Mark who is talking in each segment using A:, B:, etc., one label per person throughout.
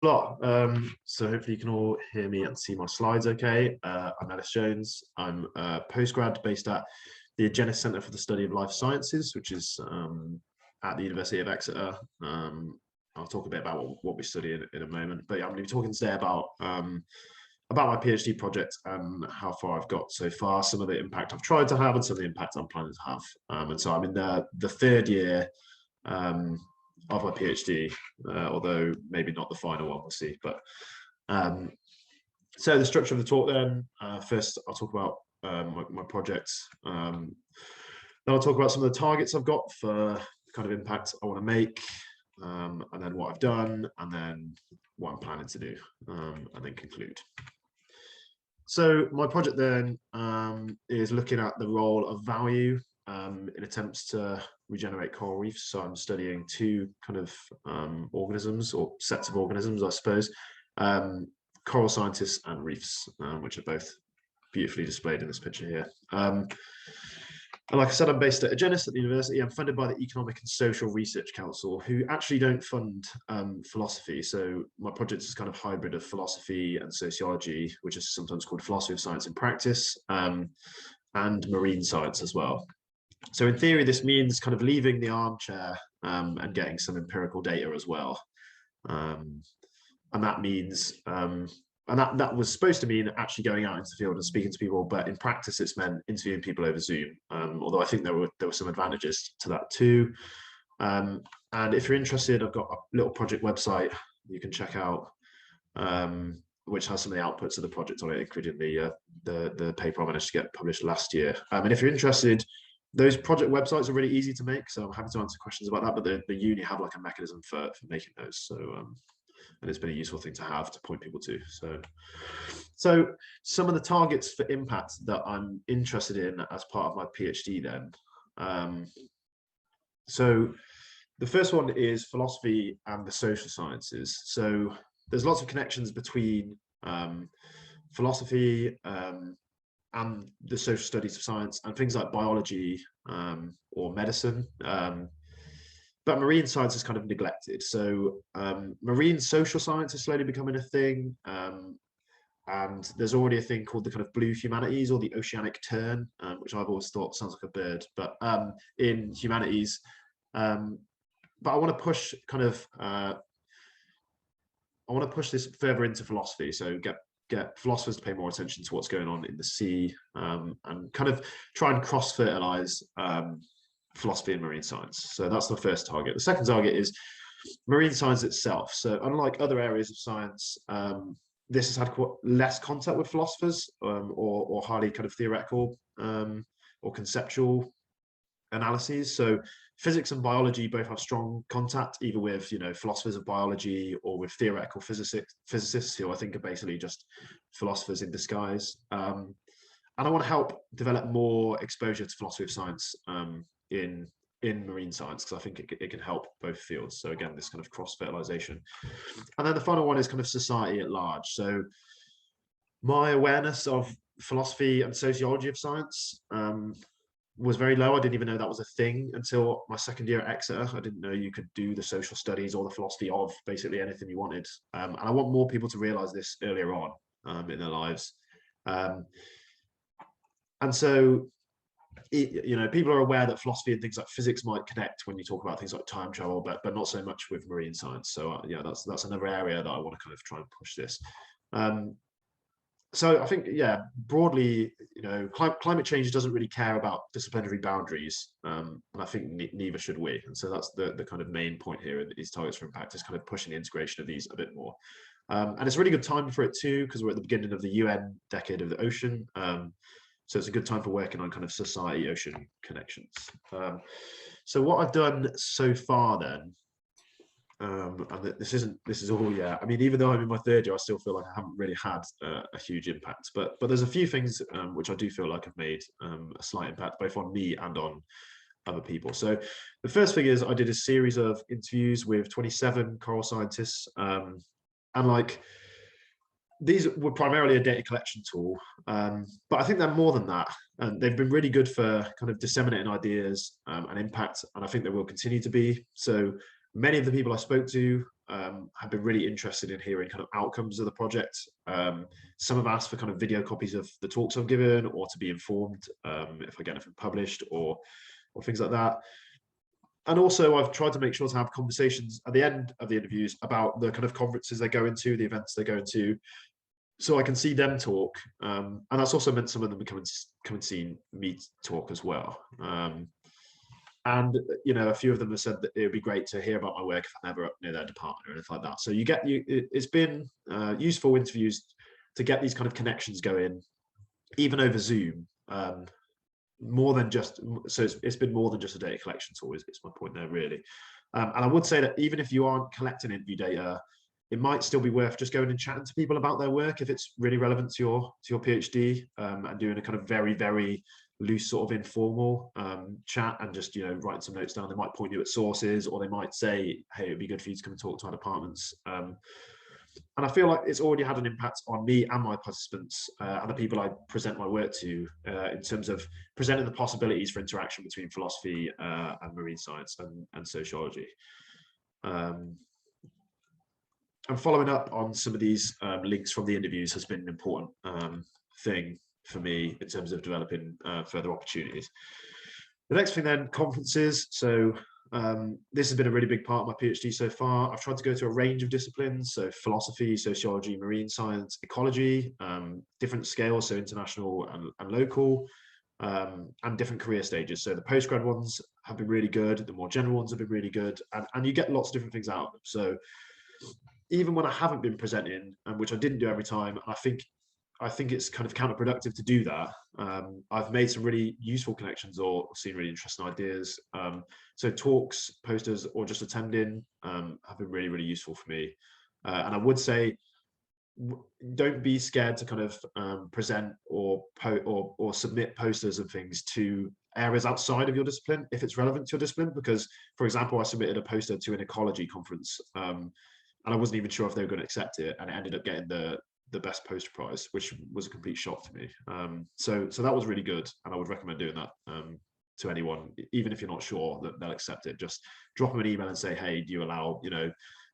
A: Lot. So hopefully you can all hear me and see my slides okay. I'm Ellis Jones. I'm a postgrad based at the Agenis Centre for the Study of Life Sciences, which is at the University of Exeter. I'll talk a bit about what we study in a moment. But yeah, I'm going to be talking today about my PhD project and how far I've got so far, some of the impact I've tried to have and some of the impact I'm planning to have. And so I'm in the third year of my PhD, although maybe not the final one, we'll see. But so the structure of the talk then, first I'll talk about my projects. Then I'll talk about some of the targets I've got for the kind of impact I want to make, and then what I've done, and then what I'm planning to do, and then conclude. So my project then is looking at the role of value in attempts to regenerate coral reefs. So I'm studying two kind of organisms or sets of organisms, I suppose, coral scientists and reefs, which are both beautifully displayed in this picture here. And like I said, I'm based at Agenis at the university. I'm funded by the Economic and Social Research Council, who actually don't fund philosophy. So my project is kind of hybrid of philosophy and sociology, which is sometimes called philosophy of science in practice, and marine science as well. So in theory, this means kind of leaving the armchair and getting some empirical data as well. And that means, and that was supposed to mean actually going out into the field and speaking to people, but in practice, it's meant interviewing people over Zoom. Although I think there were some advantages to that too. And if you're interested, I've got a little project website you can check out, which has some of the outputs of the project on it, including the paper I managed to get published last year. And if you're interested, those project websites are really easy to make, so I'm happy to answer questions about that. But the uni have like a mechanism for making those, so and it's been a useful thing to have to point people to. So some of the targets for impact that I'm interested in as part of my PhD then. So the first one is philosophy and the social sciences. So there's lots of connections between philosophy and the social studies of science and things like biology or medicine. But marine science is kind of neglected. So marine social science is slowly becoming a thing. And there's already a thing called the kind of blue humanities or the oceanic tern, which I've always thought sounds like a bird, but in humanities. But I want to push kind of, I want to push this further into philosophy. So get philosophers to pay more attention to what's going on in the sea, and kind of try and cross-fertilize philosophy and marine science. So that's the first target. The second target is marine science itself. So unlike other areas of science, this has had quite less contact with philosophers or highly kind of theoretical or conceptual analyses. So physics and biology both have strong contact, either with philosophers of biology or with theoretical physicists who I think are basically just philosophers in disguise. And I want to help develop more exposure to philosophy of science in marine science, because I think it can help both fields. So again, this kind of cross-fertilization. And then the final one is kind of society at large. So my awareness of philosophy and sociology of science was very low. I didn't even know that was a thing until my second year at Exeter. I didn't know you could do the social studies or the philosophy of basically anything you wanted. And I want more people to realize this earlier on in their lives. And so people are aware that philosophy and things like physics might connect when you talk about things like time travel, but not so much with marine science. So yeah, that's another area that I want to kind of try and push this. So I think, yeah, broadly, climate change doesn't really care about disciplinary boundaries, and I think neither should we. And so that's the kind of main point here in these targets for impact, is kind of pushing the integration of these a bit more. And it's a really good time for it too, because we're at the beginning of the UN Decade of the Ocean. So it's a good time for working on kind of society-ocean connections. So what I've done so far then, and this is all, yeah, I mean, even though I'm in my third year, I still feel like I haven't really had a huge impact, but there's a few things which I do feel like have made a slight impact, both on me and on other people. So the first thing is I did a series of interviews with 27 coral scientists, and like, these were primarily a data collection tool, but I think they're more than that. And they've been really good for kind of disseminating ideas and impact, and I think they will continue to be. So many of the people I spoke to have been really interested in hearing kind of outcomes of the project. Some have asked for kind of video copies of the talks I've given, or to be informed if I get anything published, or things like that. And also, I've tried to make sure to have conversations at the end of the interviews about the kind of conferences they go into, the events they go into, so I can see them talk. And that's also meant some of them come and see me talk as well. And a few of them have said that it would be great to hear about my work if I'm ever up near their department or anything like that. So it's been useful interviews to get these kind of connections going, even over Zoom. More than just, so it's been more than just a data collection tool. Is my point there, really. And I would say that even if you aren't collecting interview data, it might still be worth just going and chatting to people about their work if it's really relevant to your PhD, and doing a kind of very, very loose sort of informal chat, and just writing some notes down. They might point you at sources, or they might say, hey, it'd be good for you to come and talk to our departments. And I feel like it's already had an impact on me and my participants, and the people I present my work to, in terms of presenting the possibilities for interaction between philosophy and marine science and sociology. And following up on some of these links from the interviews has been an important thing for me in terms of developing further opportunities. The next thing then, conferences. So this has been a really big part of my PhD so far. I've tried to go to a range of disciplines, so philosophy, sociology, marine science, ecology, different scales, so international and local, and different career stages. So the postgrad ones have been really good, the more general ones have been really good, and you get lots of different things out of them. So even when I haven't been presenting, which I didn't do every time, I think it's kind of counterproductive to do that. I've made some really useful connections or seen really interesting ideas. So talks, posters, or just attending have been really, really useful for me. And I would say, don't be scared to kind of present or submit posters and things to areas outside of your discipline if it's relevant to your discipline. Because, for example, I submitted a poster to an ecology conference, and I wasn't even sure if they were going to accept it, and it ended up getting the best poster prize, which was a complete shock to me. So that was really good, and I would recommend doing that to anyone, even if you're not sure that they'll accept it. Just drop them an email and say, hey, do you allow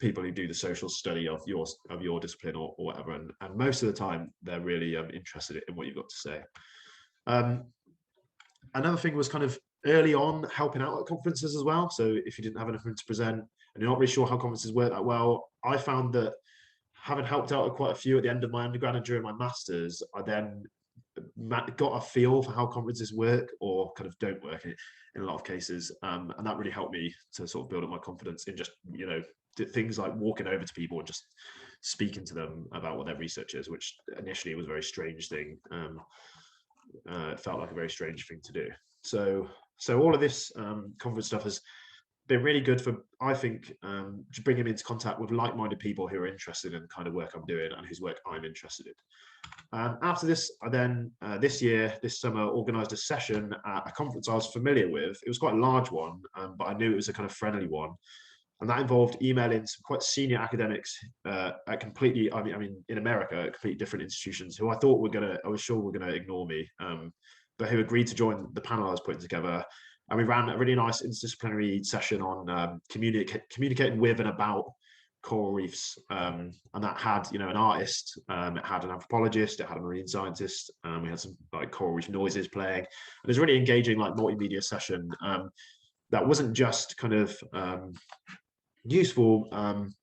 A: people who do the social study of your discipline or whatever? And most of the time they're really interested in what you've got to say. Another thing was kind of early on helping out at conferences as well. So if you didn't have anything to present and you're not really sure how conferences work that well, I found that having helped out at quite a few at the end of my undergrad and during my masters, I then got a feel for how conferences work or kind of don't work in a lot of cases, and that really helped me to sort of build up my confidence in just things like walking over to people and just speaking to them about what their research is, which initially was a very strange thing. It felt like a very strange thing to do. So all of this conference stuff has been really good for, I think, to bring him into contact with like-minded people who are interested in the kind of work I'm doing and whose work I'm interested in. After this, I then, this summer, organised a session at a conference I was familiar with. It was quite a large one, but I knew it was a kind of friendly one. And that involved emailing some quite senior academics at completely, I mean, in America, at completely different institutions who I was sure were gonna ignore me, but who agreed to join the panel I was putting together. And we ran a really nice interdisciplinary session on communicating with and about coral reefs. And that had, an artist, it had an anthropologist, it had a marine scientist, we had some like coral reef noises playing. It was a really engaging, like, multimedia session that wasn't just kind of useful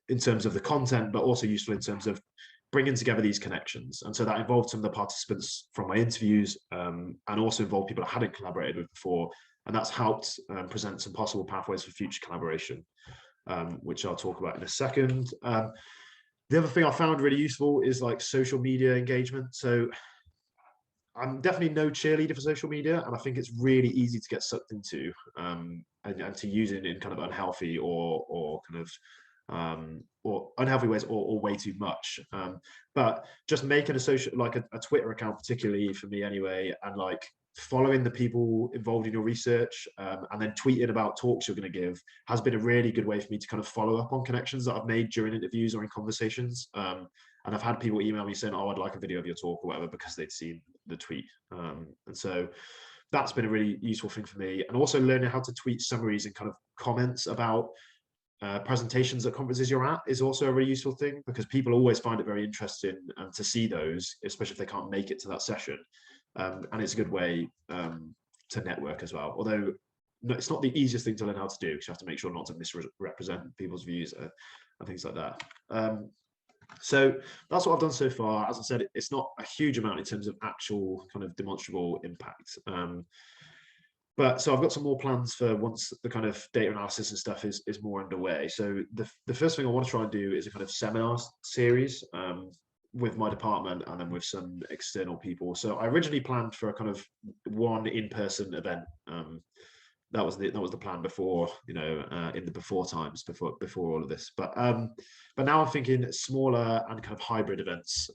A: in terms of the content, but also useful in terms of bringing together these connections. And so that involved some of the participants from my interviews, and also involved people I hadn't collaborated with before. And that's helped present some possible pathways for future collaboration, which I'll talk about in a second. The other thing I found really useful is like social media engagement. So I'm definitely no cheerleader for social media, and I think it's really easy to get sucked into and to use it in kind of unhealthy or kind of or unhealthy ways or way too much. But just making a social, like a Twitter account, particularly for me anyway, and like following the people involved in your research, and then tweeting about talks you're going to give, has been a really good way for me to kind of follow up on connections that I've made during interviews or in conversations. And I've had people email me saying, oh, I'd like a video of your talk or whatever, because they'd seen the tweet. And so that's been a really useful thing for me. And also learning how to tweet summaries and kind of comments about presentations at conferences you're at is also a really useful thing, because people always find it very interesting to see those, especially if they can't make it to that session. And it's a good way to network as well. Although it's not the easiest thing to learn how to do, because you have to make sure not to misrepresent people's views and things like that. So that's what I've done so far. As I said, it's not a huge amount in terms of actual kind of demonstrable impact. But so I've got some more plans for once the kind of data analysis and stuff is more underway. So the first thing I want to try and do is a kind of seminar series with my department and then with some external people. So I originally planned for a kind of one in-person event. That was the plan before, you know, in the before times, before all of this. But now I'm thinking smaller and kind of hybrid events.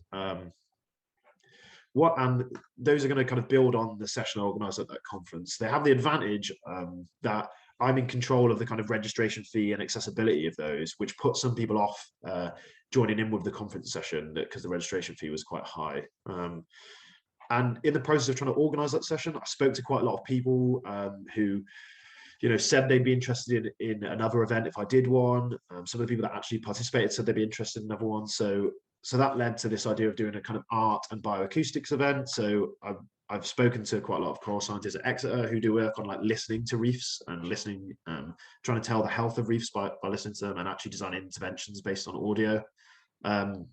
A: And those are going to kind of build on the session I organised at that conference. They have the advantage that I'm in control of the kind of registration fee and accessibility of those, which put some people off joining in with the conference session because the registration fee was quite high. And in the process of trying to organise that session, I spoke to quite a lot of people who, you know, said they'd be interested in another event if I did one. Some of the people that actually participated said they'd be interested in another one. So that led to this idea of doing a kind of art and bioacoustics event. So I've spoken to quite a lot of coral scientists at Exeter who do work on like listening to reefs and listening, trying to tell the health of reefs by listening to them and actually designing interventions based on audio. And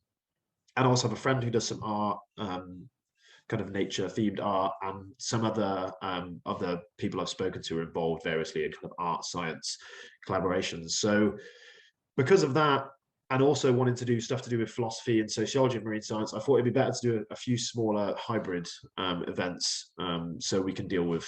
A: I also have a friend who does some art, kind of nature themed art, and some other people I've spoken to are involved variously in kind of art science collaborations. So because of that, and also wanting to do stuff to do with philosophy and sociology and marine science, I thought it'd be better to do a few smaller hybrid events so we can deal with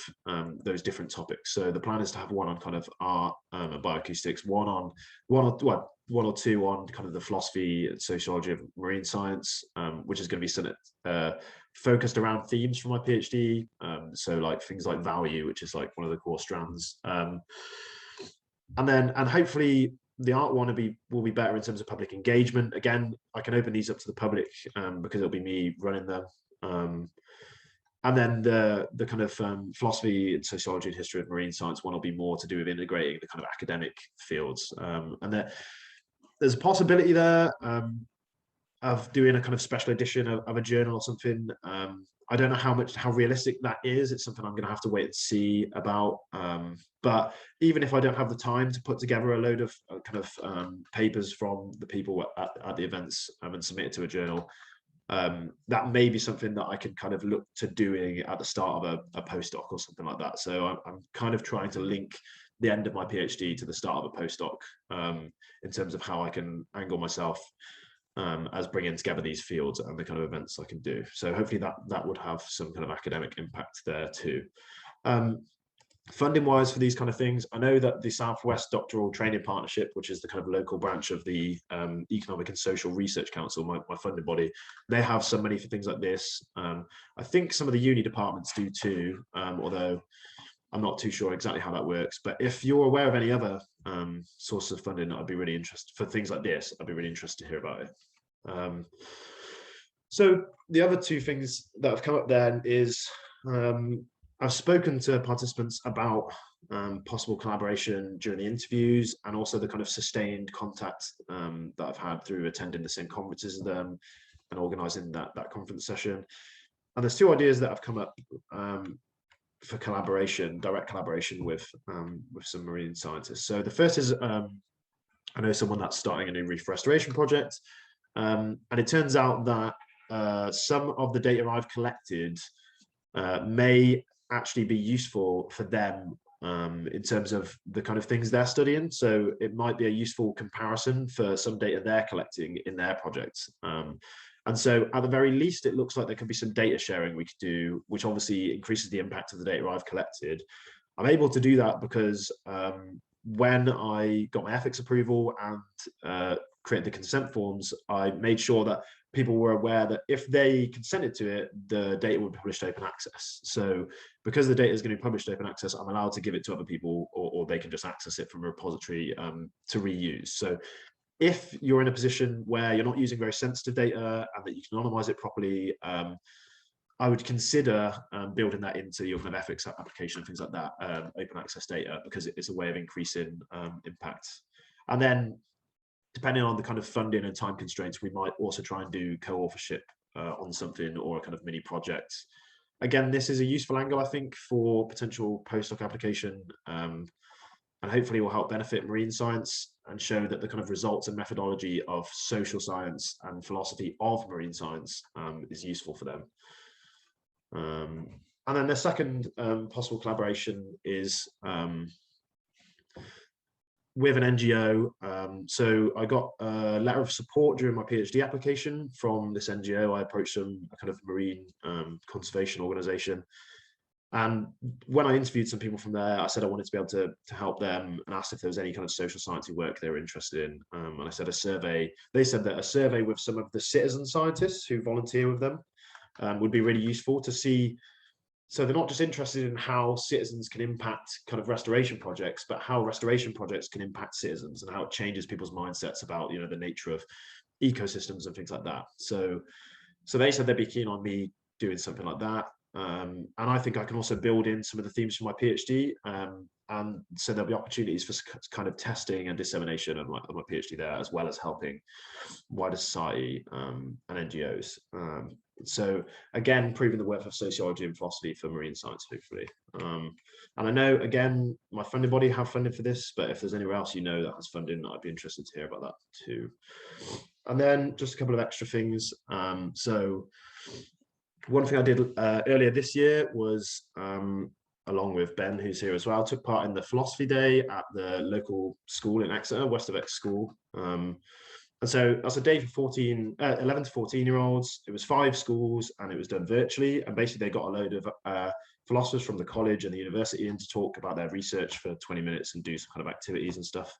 A: those different topics. So the plan is to have one on kind of art and bioacoustics, one or two on kind of the philosophy and sociology of marine science, which is going to be focused around themes from my PhD. So like things like value, which is like one of the core strands. And hopefully the art one will be better in terms of public engagement. Again, I can open these up to the public because it'll be me running them. And then the kind of philosophy and sociology and history of marine science one will be more to do with integrating the kind of academic fields. And there's a possibility there of doing a kind of special edition of a journal or something. I don't know how realistic that is. It's something I'm going to have to wait and see about. But even if I don't have the time to put together a load of kind of papers from the people at the events and submit it to a journal, that may be something that I can kind of look to doing at the start of a postdoc or something like that. So I'm kind of trying to link the end of my PhD to the start of a postdoc in terms of how I can angle myself as bringing together these fields and the kind of events I can do. So hopefully that would have some kind of academic impact there too. Funding wise for these kind of things, I know that the Southwest Doctoral Training Partnership, which is the kind of local branch of the Economic and Social Research Council, my funding body, they have some money for things like this. I think some of the uni departments do too, although I'm not too sure exactly how that works. But if you're aware of any other sources of funding, I'd be really interested for things like this. I'd be really interested to hear about it. So the other two things that have come up then is I've spoken to participants about possible collaboration during the interviews, and also the kind of sustained contact that I've had through attending the same conferences as them and organising that conference session. And there's two ideas that have come up for collaboration, direct collaboration with some marine scientists. So the first is I know someone that's starting a new reef restoration project, and it turns out that some of the data I've collected may actually be useful for them in terms of the kind of things they're studying. So it might be a useful comparison for some data they're collecting in their projects. And so at the very least, it looks like there could be some data sharing we could do, which obviously increases the impact of the data I've collected. I'm able to do that because when I got my ethics approval and created the consent forms, I made sure that people were aware that if they consented to it, the data would be published open access. So because the data is going to be published open access, I'm allowed to give it to other people, or they can just access it from a repository to reuse. So if you're in a position where you're not using very sensitive data and that you can anonymize it properly, I would consider building that into your kind of ethics application and things like that, open access data, because it's a way of increasing impact. And then depending on the kind of funding and time constraints, we might also try and do co-authorship on something or a kind of mini project. Again, this is a useful angle, I think, for potential postdoc application, and hopefully will help benefit marine science and show that the kind of results and methodology of social science and philosophy of marine science is useful for them. And then the second possible collaboration is with an NGO. So I got a letter of support during my PhD application from this NGO. I approached them, a kind of marine conservation organization. And when I interviewed some people from there, I said I wanted to be able to help them, and asked if there was any kind of social sciencey work they were interested in. And I said a survey. They said that a survey with some of the citizen scientists who volunteer with them would be really useful to see. So they're not just interested in how citizens can impact kind of restoration projects, but how restoration projects can impact citizens and how it changes people's mindsets about, the nature of ecosystems and things like that. So they said they'd be keen on me doing something like that. And I think I can also build in some of the themes from my PhD. And so there'll be opportunities for kind of testing and dissemination of my PhD there, as well as helping wider society and NGOs. So again, proving the worth of sociology and philosophy for marine science, hopefully. And I know, again, my funding body have funding for this, but if there's anywhere else that has funding, I'd be interested to hear about that too. And then just a couple of extra things. So one thing I did earlier this year was, along with Ben, who's here as well, took part in the philosophy day at the local school in Exeter, West of Exeter School. And so that's a day for 11 to 14-year-olds. It was 5 schools and it was done virtually. And basically they got a load of philosophers from the college and the university in to talk about their research for 20 minutes and do some kind of activities and stuff.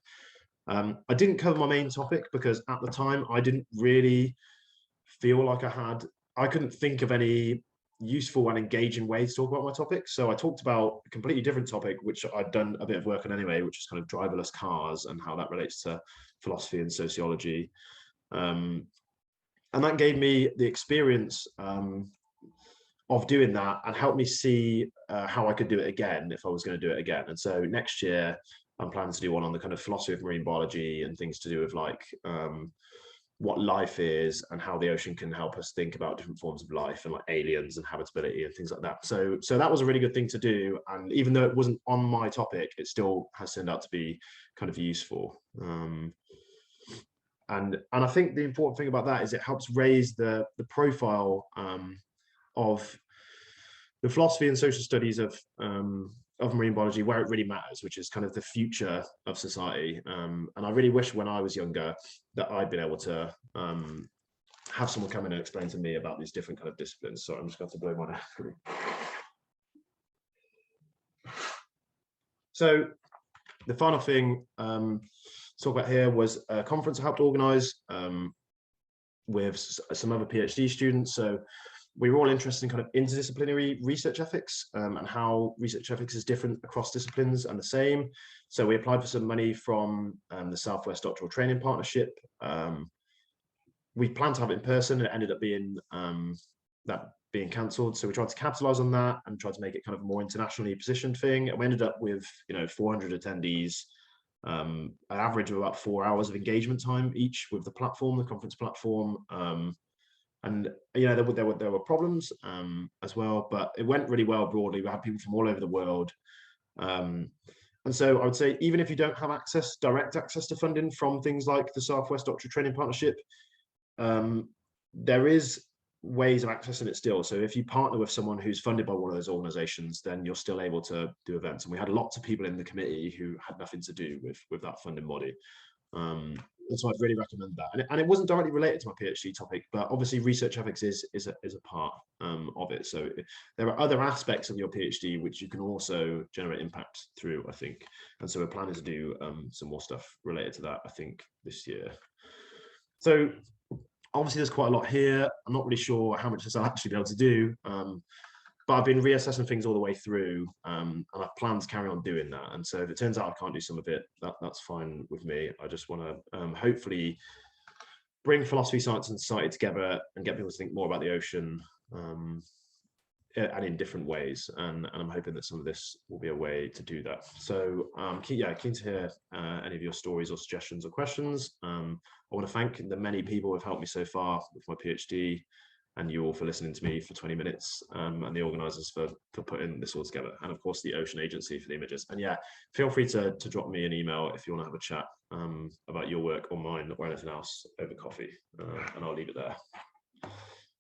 A: I didn't cover my main topic because at the time I didn't really feel like I couldn't think of any useful and engaging way to talk about my topic. So I talked about a completely different topic, which I'd done a bit of work on anyway, which is kind of driverless cars and how that relates to philosophy and sociology. And that gave me the experience of doing that and helped me see how I could do it again if I was going to do it again. And so next year, I'm planning to do one on the kind of philosophy of marine biology and things to do with like what life is and how the ocean can help us think about different forms of life and like aliens and habitability and things like that. So that was a really good thing to do. And even though it wasn't on my topic, it still has turned out to be kind of useful. And I think the important thing about that is it helps raise the profile of the philosophy and social studies of marine biology, where it really matters, which is kind of the future of society. And I really wish when I was younger that I'd been able to have someone come in and explain to me about these different kind of disciplines. So I'm just going to blow my nose. So the final thing to talk about here was a conference I helped organize with some other PhD students. So we were all interested in kind of interdisciplinary research ethics and how research ethics is different across disciplines and the same. So we applied for some money from the Southwest Doctoral Training Partnership. We planned to have it in person. It ended up being being cancelled. So we tried to capitalize on that and tried to make it kind of a more internationally positioned thing. And we ended up with 400 attendees, an average of about 4 hours of engagement time each with the platform, the conference platform. And there were problems as well, but it went really well broadly. We had people from all over the world. And so I would say, even if you don't have direct access to funding from things like the Southwest Doctoral Training Partnership, there is ways of accessing it still. So if you partner with someone who's funded by one of those organizations, then you're still able to do events. And we had lots of people in the committee who had nothing to do with that funding body. And so I'd really recommend that. And it wasn't directly related to my PhD topic, but obviously research ethics is a part of it. So there are other aspects of your PhD which you can also generate impact through, I think. And so we're planning to do some more stuff related to that, I think, this year. So obviously there's quite a lot here. I'm not really sure how much this I'll actually be able to do. But I've been reassessing things all the way through, and I've planned to carry on doing that. And so if it turns out I can't do some of it, that's fine with me. I just want to hopefully bring philosophy, science, and society together and get people to think more about the ocean. and in different ways. And I'm hoping that some of this will be a way to do that. So keen to hear any of your stories or suggestions or questions. I want to thank the many people who have helped me so far with my PhD, and you all for listening to me for 20 minutes, and the organisers for putting this all together, and of course the Ocean Agency for the images. And yeah, feel free to drop me an email if you want to have a chat about your work or mine or anything else over coffee, and I'll leave it there.